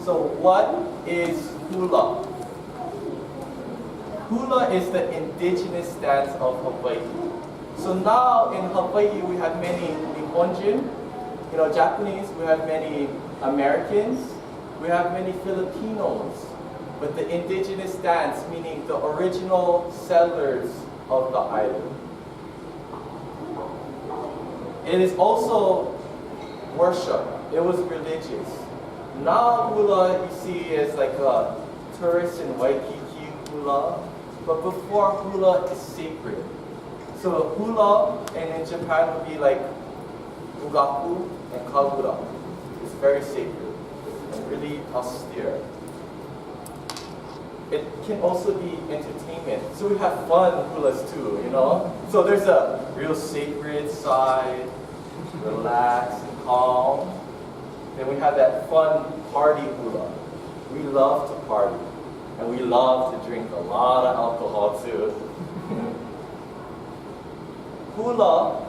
So what is hula? Hula is the indigenous dance of Hawaii. So now in Hawaii we have many Nihonjin, Japanese, we have many Americans, we have many Filipinos. But the indigenous dance, meaning the original settlers of the island. It is also worship. It was religious. Now hula you see is like a tourist in Waikiki hula, but before hula is sacred. So hula and in Japan would be like ugaku and kagura. It's very sacred and really austere. It can also be entertainment. So we have fun hulas too, So there's a real sacred side, relaxed and calm. Then we have that fun party hula. We love to party. And we love to drink a lot of alcohol too. Hula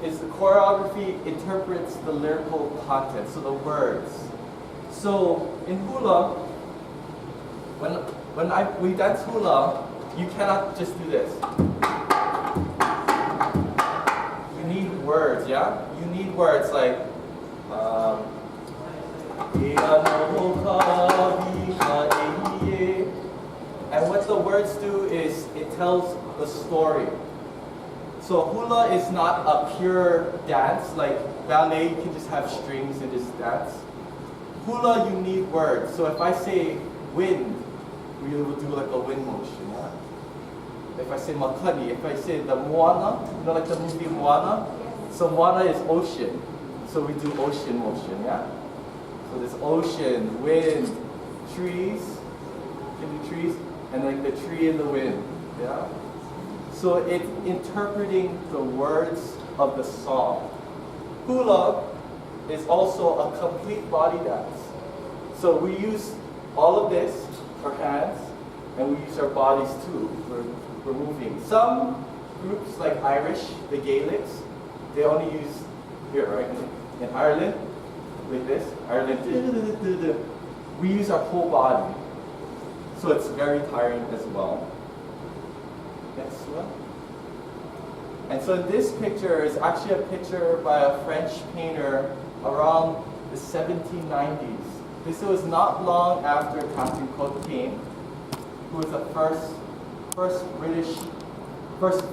is the choreography interprets the lyrical content, so the words. So in hula, when we dance hula, you cannot just do this. You need words, yeah? You need words like and what the words do is it tells the story. So hula is not a pure dance, like ballet you can just have strings and just dance. Hula you need words. So if I say wind, we will do like a wind motion. Yeah? If I say makani, if I say the moana, like the movie Moana, so moana is ocean. So we do ocean motion, yeah? So there's ocean, wind, trees, can do trees, and like the tree in the wind, yeah? So it's interpreting the words of the song. Hula is also a complete body dance. So we use all of this, our hands, and we use our bodies too. We're moving. Some groups like Irish, the Gaelics, they only use here, right? In Ireland, like this, Ireland, we use our whole body. So it's very tiring as well. Next one. And so this picture is actually a picture by a French painter around the 1790s. This was not long after Captain Cook came, who was the first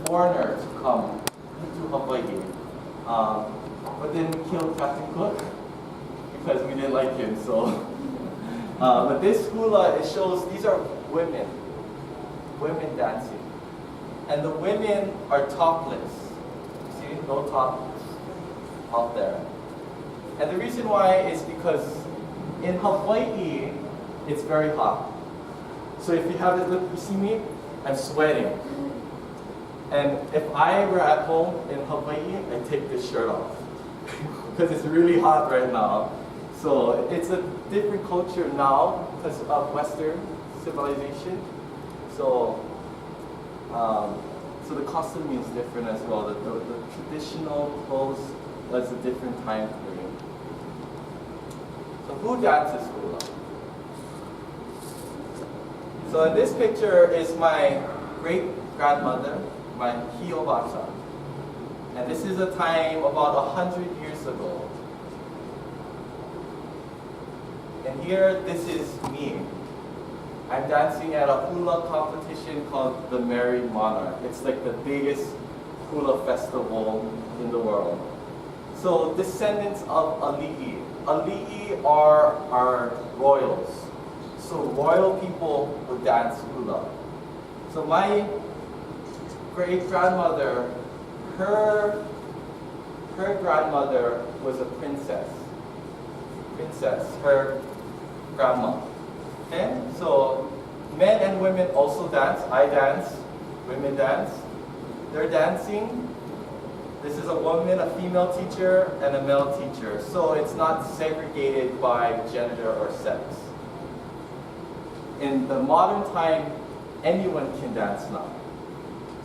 foreigner to come to Hawaii. But then we killed Captain Cook because we didn't like him. So, but this hula, it shows these are women dancing, and the women are topless. See, no top out there. And the reason why is because in Hawaii, it's very hot. So if you have it, look, you see me, I'm sweating. And if I were at home in Hawaii, I'd take this shirt off because it's really hot right now. So it's a different culture now because of Western civilization. So, so the costume is different as well. The traditional clothes was a different time frame. So who dances hula? So in this picture is my great-grandmother, my Hiobata. And this is a time about 100 years ago. And here, this is me. I'm dancing at a hula competition called the Merry Monarch. It's like the biggest hula festival in the world. So descendants of Ali'i. Ali'i are our royals. So royal people would dance hula. So my great-grandmother, her grandmother was a princess, her grandma. Okay? So men and women also dance. I dance, women dance. They're dancing. This is a woman, a female teacher, and a male teacher. So it's not segregated by gender or sex. In the modern time, anyone can dance now.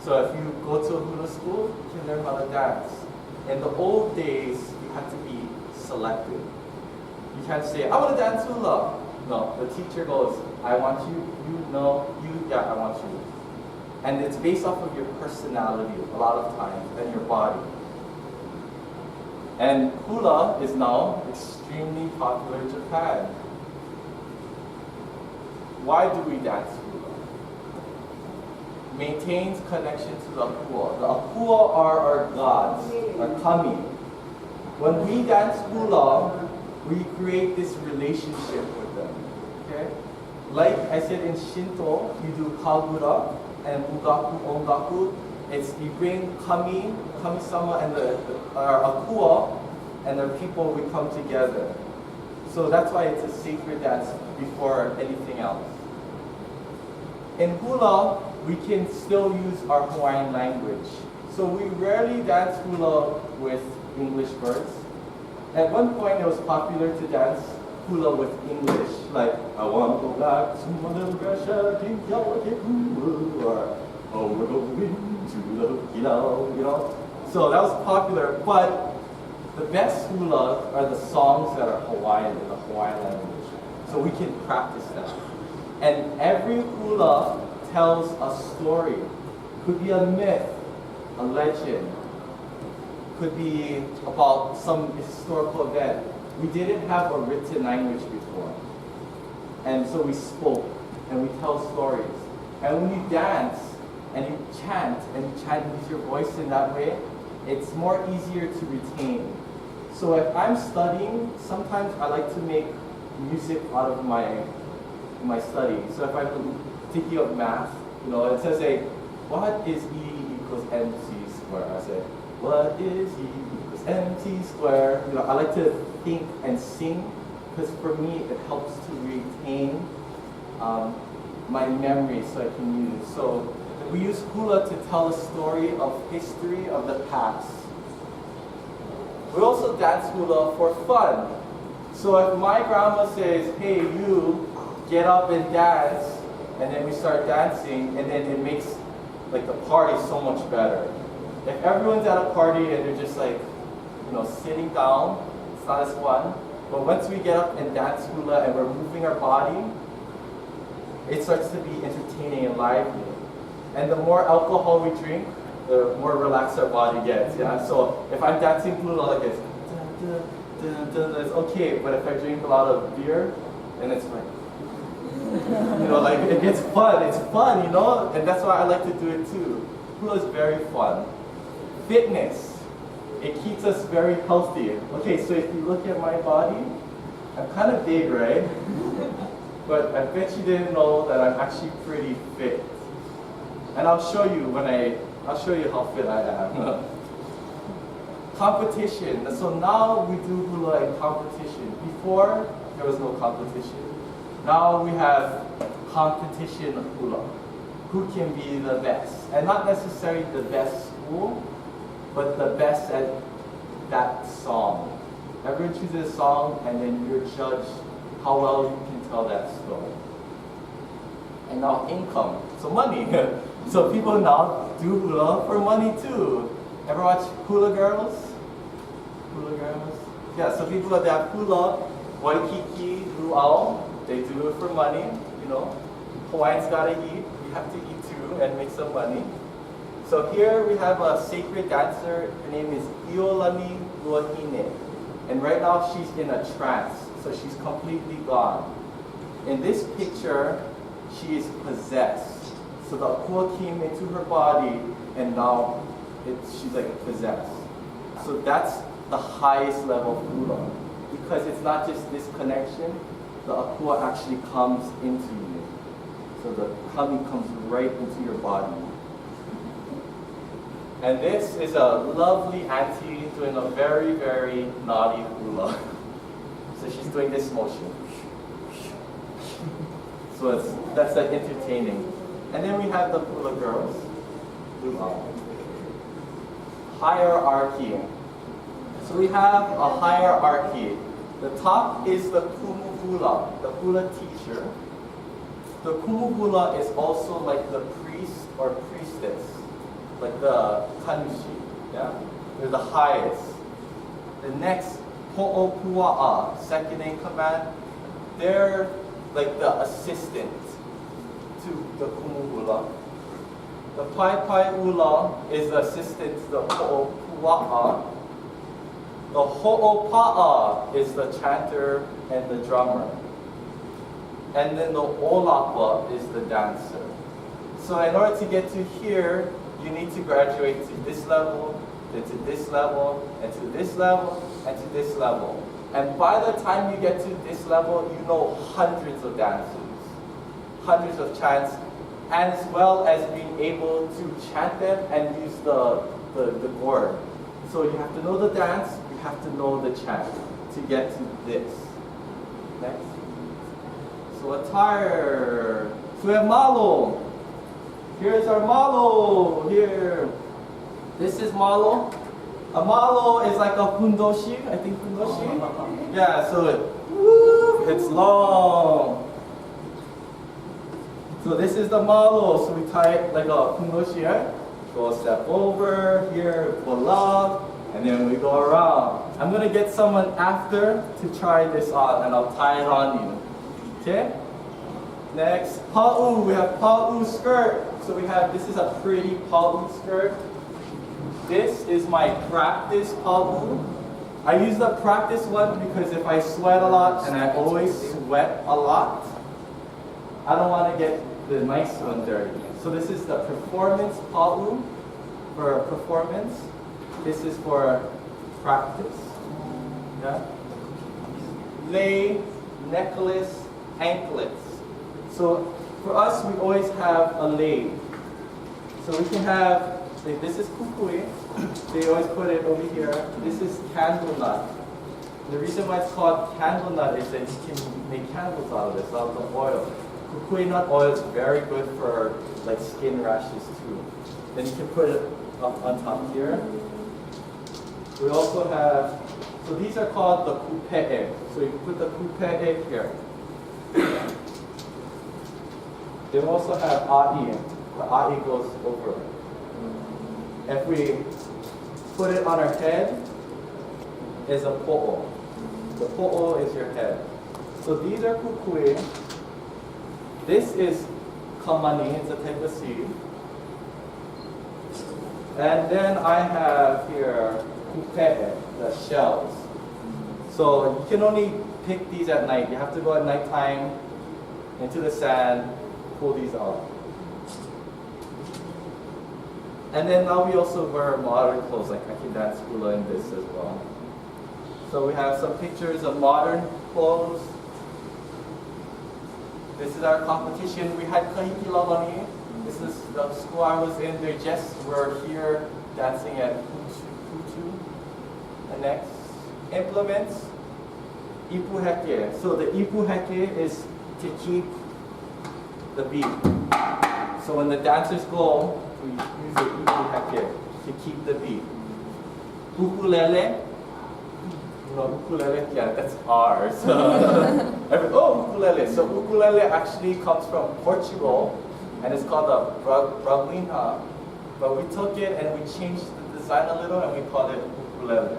So if you go to a hula school, you can learn how to dance. In the old days, you had to be selected. You can't say, I want to dance hula. No, the teacher goes, I want you, you, no, you, yeah, I want you. And it's based off of your personality a lot of times and your body. And hula is now extremely popular in Japan. Why do we dance hula? Maintains connection to the akua. The akua are our gods, our kami. When we dance hula, we create this relationship with them. Okay? Like I said in Shinto, you do kagura and ugaku, ongaku. It's you bring kami, kami-sama, and our akua, and the people, we come together. So that's why it's a sacred dance before anything else. In hula, we can still use our Hawaiian language. So we rarely dance hula with English words. At one point, it was popular to dance hula with English, like I want to go back to Mother Russia, or oh, we're going to the Kilau, you know. So that was popular, but the best hula are the songs that are Hawaiian in the Hawaiian language. So we can practice that. And every hula tells a story. Could be a myth, a legend. Could be about some historical event. We didn't have a written language before. And so we spoke and we tell stories. And when you dance and you chant and use your voice in that way, it's more easier to retain. So if I'm studying, sometimes I like to make music out of my study. So if I'm thinking of math, you know, it says, what is E equals mc squared? I say, what is E equals mc squared? You know, I like to think and sing, because for me it helps to retain my memory so I can use. So we use hula to tell a story of history of the past. We also dance hula for fun. So if my grandma says, hey, you get up and dance, and then we start dancing, and then it makes like the party so much better. If everyone's at a party and they're just like, you know, sitting down, it's not as fun. But once we get up and dance hula and we're moving our body, it starts to be entertaining and lively. And the more alcohol we drink, the more relaxed our body gets. Yeah. So if I'm dancing hula like this, it's okay. But if I drink a lot of beer, then it's like, you know, like it gets fun. It's fun, you know, and that's why I like to do it too. Hula is very fun. Fitness. It keeps us very healthy. Okay, so if you look at my body, I'm kind of big, right? But I bet you didn't know that I'm actually pretty fit. And I'll show you I'll show you how fit I am. Competition. So now we do hula in competition. Before, there was no competition. Now we have competition hula. Who can be the best? And not necessarily the best school, but the best at that song. Everyone chooses a song, and then you're judged how well you can tell that story. And now income, so money. So people now do hula for money too. Ever watch Hula Girls? Hula Girls? Yeah, so people that have hula, waikiki, luau, they do it for money, you know. Hawaiians gotta eat, we have to eat too and make some money. So here we have a sacred dancer, her name is Iolani Luahine. And right now she's in a trance, so she's completely gone. In this picture, she is possessed. So the akua came into her body, and now she's like possessed. So that's the highest level of hula, because it's not just this connection, the akua actually comes into you. So the kami comes right into your body. And this is a lovely auntie doing a very, very naughty hula. So she's doing this motion. So that's like entertaining. And then we have the hula girls. Hierarchy. So we have a hierarchy. The top is the kumu hula, the hula teacher. The kumu hula is also like the priest or priestess, like the kanji. Yeah, they're the highest. The next Ho'opua'a, second in command, they're like the assistant to the kumu hula. The pai pai ula is the assistant to the ho'opua'a. The ho'opa'a is the chanter and the drummer. And then the olapa is the dancer. So in order to get to here, you need to graduate to this level, then to this level, and to this level, and to this level. And by the time you get to this level, you know hundreds of dances, hundreds of chants, as well as being able to chant them and use the gourd. So you have to know the dance, you have to know the chant to get to this. Next. So attire. So we have malo. Here's our malo. Here. This is malo. A malo is like a fundoshi. I think fundoshi. Yeah, so it's long. So this is the malo. So we tie it like a fundoshi, right? Go a step over, here, voila, and then we go around. I'm gonna get someone after to try this on, and I'll tie it on you. Okay? Next, pa'u. We have pa'u skirt. So we have, this is a pretty pa'u skirt. This is my practice pa'u. I use the practice one because if I sweat a lot, and I always sweat a lot, I don't want to get the nice one dirty. So this is the performance pa'u for performance. This is for practice. Yeah? Lei, necklace, anklets. So for us, we always have a lei. So we can have, like, this is kukui. They always put it over here. This is candle nut. The reason why it's called candle nut is that you can make candles out of this, out of the oil. Kukui nut oil is very good for like skin rashes too. Then you can put it up on top here. We also have, so these are called the kupe'e. So you can put the kupe'e here. They also have a'i. The a'i goes over. If we put it on our head, is a po'o. The po'o is your head. So these are kukui. This is kamani, it's a type of seed. And then I have here kupe'e, the shells. So you can only pick these at night. You have to go at nighttime into the sand, pull these out. And then now we also wear modern clothes, like I can dance hula in this as well. So we have some pictures of modern clothes. This is our competition. We had Keli'i Kalaukoa. This is the school I was in. They just were here dancing at Hutu. And next, implements. Ipuheke. So the ipuheke is to keep the beat. So when the dancers go, we use the ipuheke to keep the beat. Ukulele. You know, ukulele, yeah, that's ours. Oh, ukulele. So ukulele actually comes from Portugal, and it's called a braguinha. But we took it and we changed the design a little, and we called it ukulele.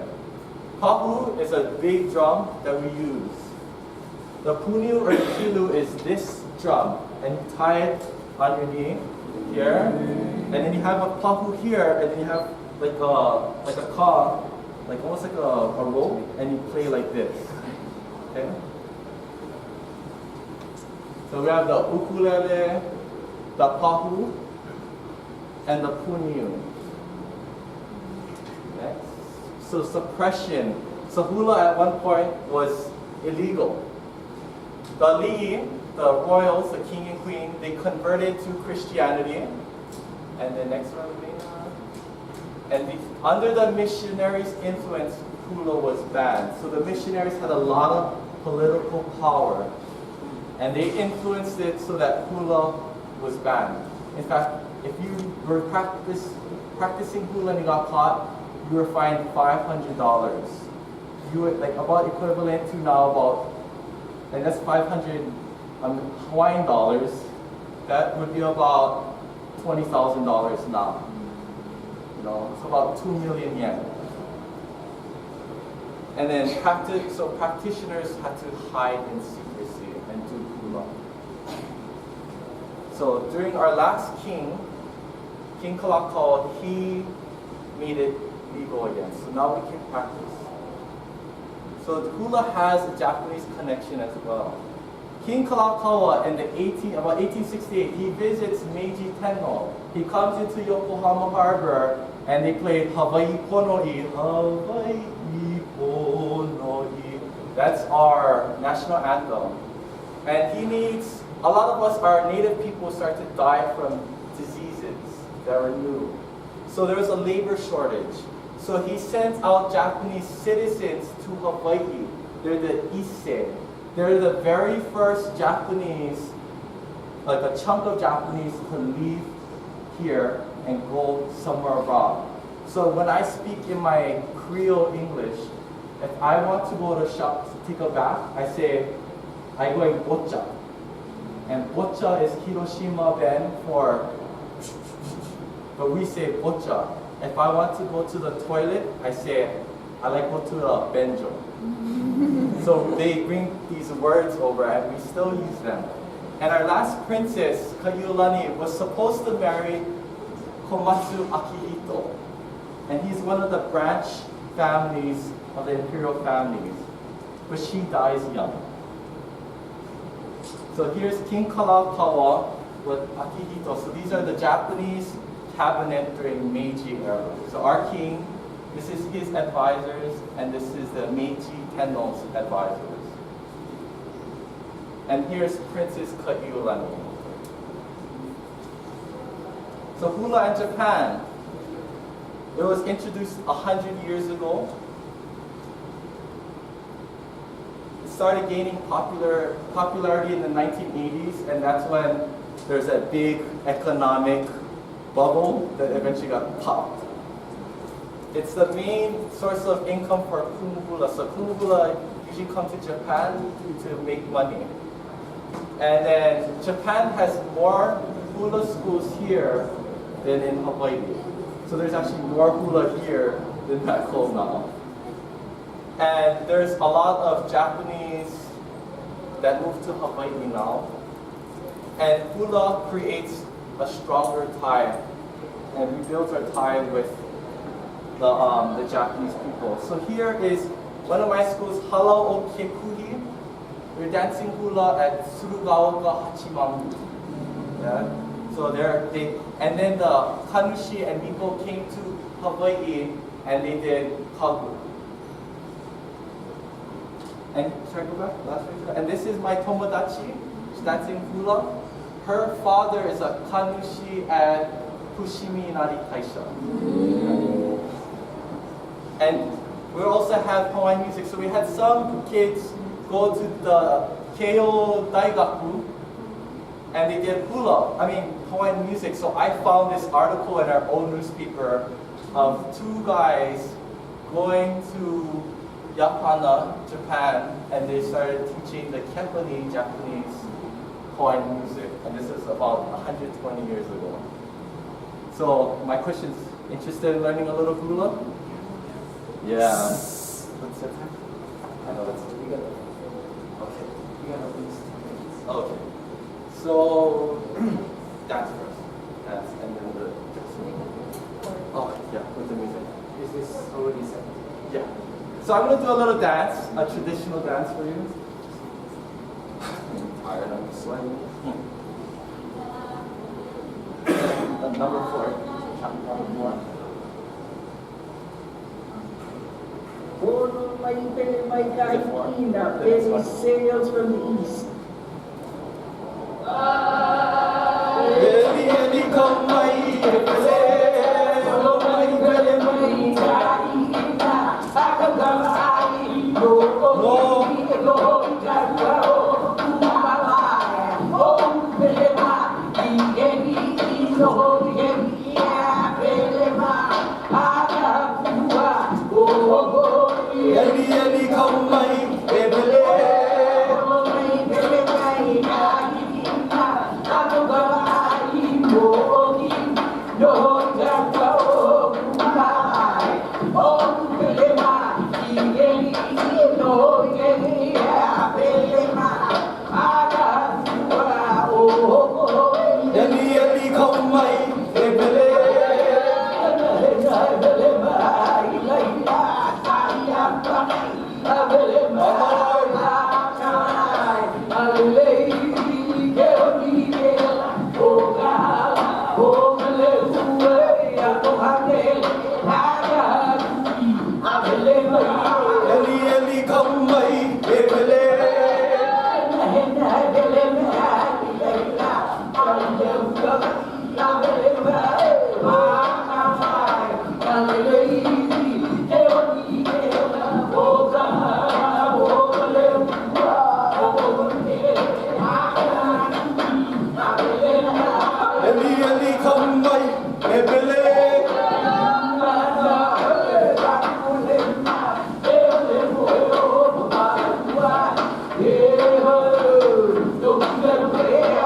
Pahu is a big drum that we use. The punu or the kilu is this drum, and you tie it on your knee here, and then you have a pahu here, and then you have like a ka, like almost like a rope, and you play like this. Okay? So we have the ukulele, the pahu, and the punu. Next. So suppression. So hula at one point was illegal. The li'i, the royals, the king and queen, they converted to Christianity. And the next one, and under the missionaries' influence, hula was banned. So the missionaries had a lot of political power, and they influenced it so that hula was banned. In fact, if you were practicing hula and you got caught, you were fined $500. You would, like, about equivalent to now about, and that's 500 Hawaiian dollars. That would be about $20,000 now. You know, it's about 2 million yen. And then practitioners had to hide in secrecy and do hula. So during our last king, King Kalaukoa, he made it legal again. So now we can practice. So the hula has a Japanese connection as well. King Kalaukoa in about 1868, he visits Meiji Tenno. He comes into Yokohama Harbor and they play Hawaii Ponoi. Hawaii Ponoi. That's our national anthem. And he needs, a lot of us, our native people, start to die from diseases that are new. So there was a labor shortage. So he sent out Japanese citizens to Hawaii. They're the Issei. They're the very first Japanese, like a chunk of Japanese to leave here and go somewhere abroad. So when I speak in my Creole English, if I want to go to shop to take a bath, I say, I go in bocha. And bocha is Hiroshima ben for, but we say bocha. If I want to go to the toilet, I say, I like go to the benjo. So they bring these words over and we still use them. And our last princess, Kaiulani, was supposed to marry Komatsu Akihito. And he's one of the branch families of the imperial families. But she dies young. So here's King Kalaukoa with Akihito. So these are the Japanese cabinet during Meiji era. So our king, this is his advisors, and this is the Meiji Tenno's advisors. And here's Princess Kaiulani. So hula in Japan, it was introduced 100 years ago. It started gaining popularity in the 1980s, and that's when there's a big economic bubble that eventually got popped. It's the main source of income for kumu hula. So kumu hula usually come to Japan to make money. And then Japan has more hula schools here than in Hawaii. So there's actually more hula here than back home now. And there's a lot of Japanese that move to Hawaii now. And hula creates a stronger tie and rebuilds our tie with the Japanese people. So here is one of my schools, Halau o Kekuhi. We're dancing hula at Surugaoka Hachimamu. Yeah? So and then the Kanushi and people came to Hawaii and they did kagu. And should I go back? Last picture. And this is my tomodachi. She's dancing hula. Her father is a Kanushi at Fushimi Inari Taisha. And we also have Hawaiian music. So we had some kids go to the Keio Daigaku and they did Hawaiian music. So I found this article in our own newspaper of two guys going to Yapana, Japan, and they started teaching the Kepani Japanese Hawaiian music. And this is about 120 years ago. So my question is, interested in learning a little hula? Yeah. What's the time? I know that's you gotta. Okay. You gotta please. Okay. So dance first. Dance and then the. Oh yeah, with the music. Is this already set? Yeah. So I'm gonna do a little dance, a traditional dance for you. I'm tired. I'm sweating. Number 4. Chapter 1. Oh, my Filipina, there is sails from the east. No.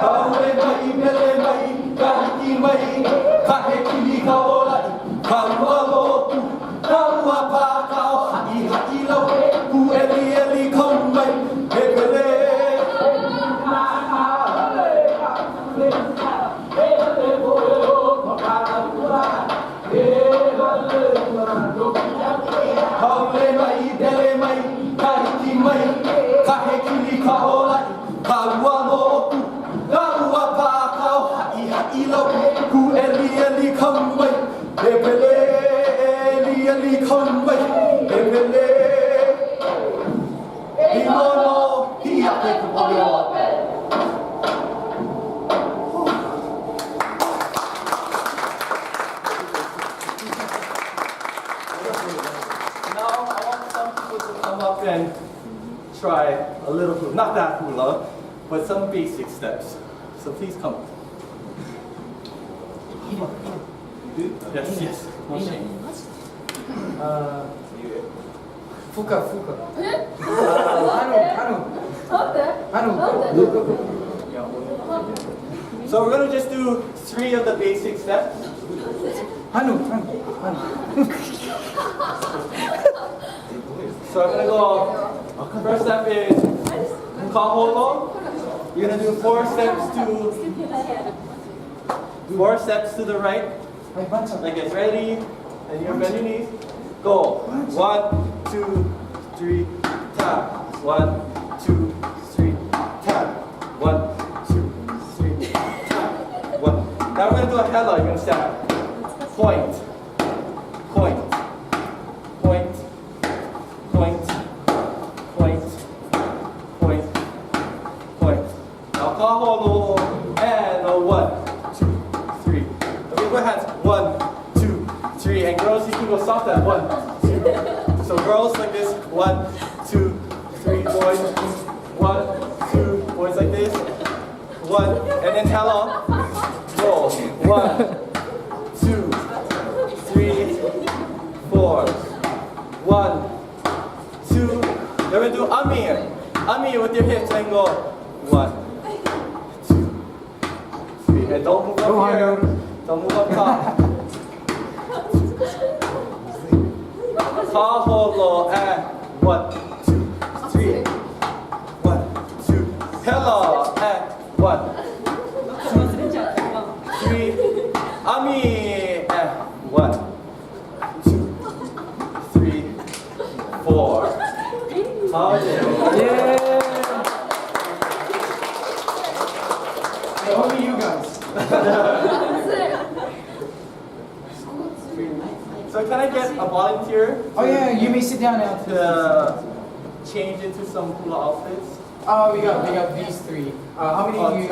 Kaule mai, mele mai, kahiki mai, kahe kili kaolai, kaua lotu, kaua pākao, hai hai lau, ku eli eli kau mai, he pele. Kaule mai, dele mai, kahiki mai, kahe kili kaolai, kaua lotu, kaua pākao, hai hai lau, ku eli eli kau mai, he pele, eli eli kau mai, he pele. Himono, hia pe kupoio. Now I want some people to come up and try a little hula, not that hula, but some basic steps. So please come. Yes, yes. No shame. Fuka. Hanu. So we're gonna just do 3 of the basic steps. Hanu. So I'm gonna go. First step is kaholo. You're gonna do 4 steps to the right. Like it's ready, and you bend your knees. Go. 1, 2, 3, tap. 1, 2, 3, tap. 1, 2, 3, tap. 1. Now we're gonna do a hela. You're gonna step. Point. Now kaholo and a 1, 2, 3. Okay, go ahead. 1, 2, 3. And girls, you can go soft at 1, 2. So girls like this. 1, 2, 3. Boys. 1, 2. Boys like this. 1. And then hela. Go. 1, 2, 3, 4. 1, 2. Then we do ami. Ami with your hips and go. 1, 2, 3. And don't move up here. Don't move up top. Kaholo and 1, 2, 3. 1, 2. Hela and 1, 2, 3. Ami and 1, 2, 3, 4. Yeah. Only you guys. So can I get a volunteer Oh yeah, you may sit down now. to change into some hula outfits? Oh, we got these 3. How many do you?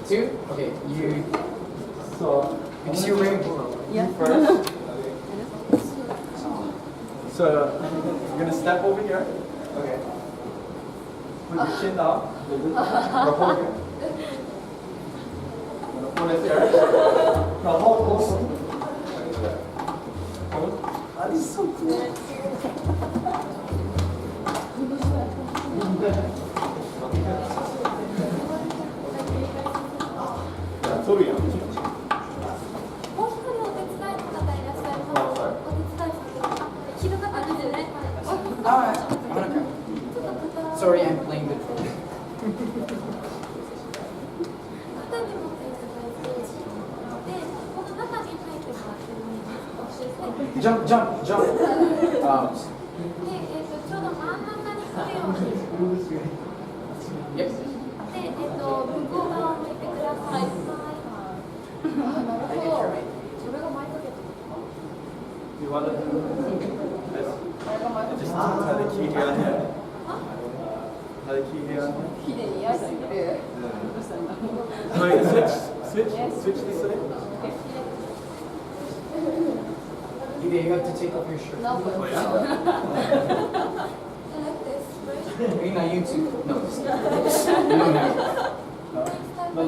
2. 2? Okay, you. So Because you're wearing hula. you first. So you're gonna step over here. Okay. Put your chin down. Now hold it. I'm gonna put it there. Now hold. That is so cool. Yeah, 소리야. Alright, I'm gonna go. Sorry, I'm playing the drum. Jump. Yep. You want to do this? Just tie the key here on him. Tie the key here on him. Wait, switch this way. Ide, you have to take off your shirt. Oh, yeah? Rina, you too. No, just- you don't have it. No,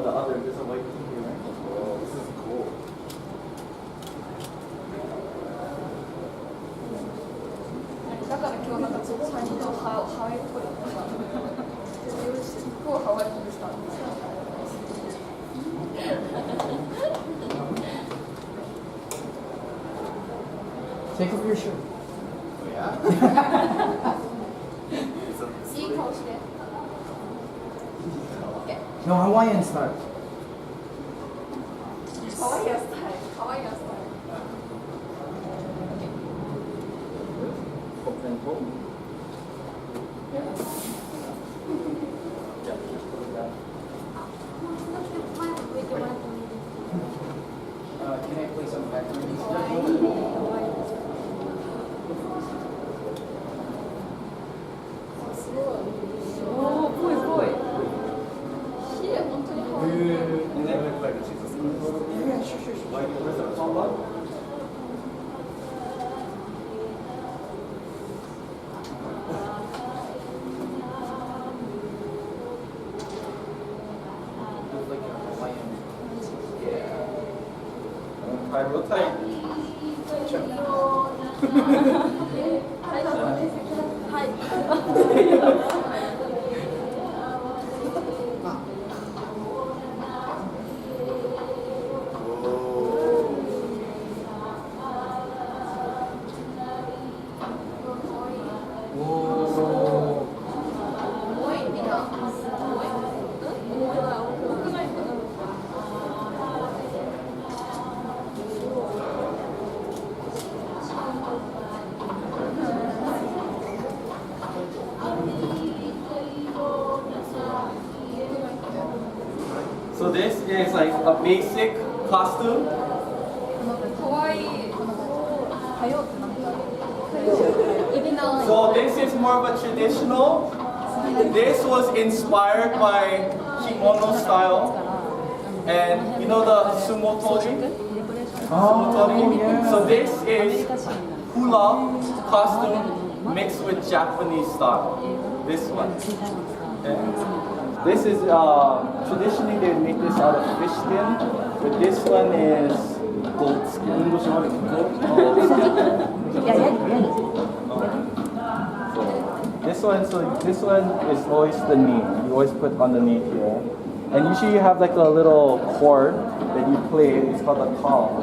the other, there's a white key here, right? Oh, this is cool.だから今日なんかちょっと最初はハワイっぽい。Take off your shirt. Oh, yeah? No, Hawaiian style. Can I play some background? And then look like Jesus Christ. Yeah, sure. Like, where's the top one? Look like a Hawaiian. Yeah. Tie real tight. Whoa. So this is like a basic costume. So this is more of a traditional. This was inspired by kimono style. And you know the sumo tori? Yeah. So this is hula costume mixed with Japanese style. This one. Okay. This is traditionally they make this out of fish skin, but this one is goat skin. Goat skin. So this one is always the knee. You always put on the knee here, and usually you have like a little cord that you play. It's called a call,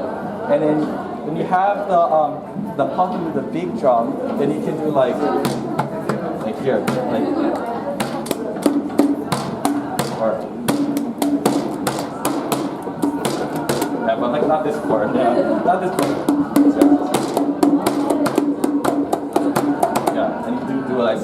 and then when you have the puppy with the big drum, then you can do like here, like. Yeah, but like not this part. Yeah, not this part. Yeah, and you do like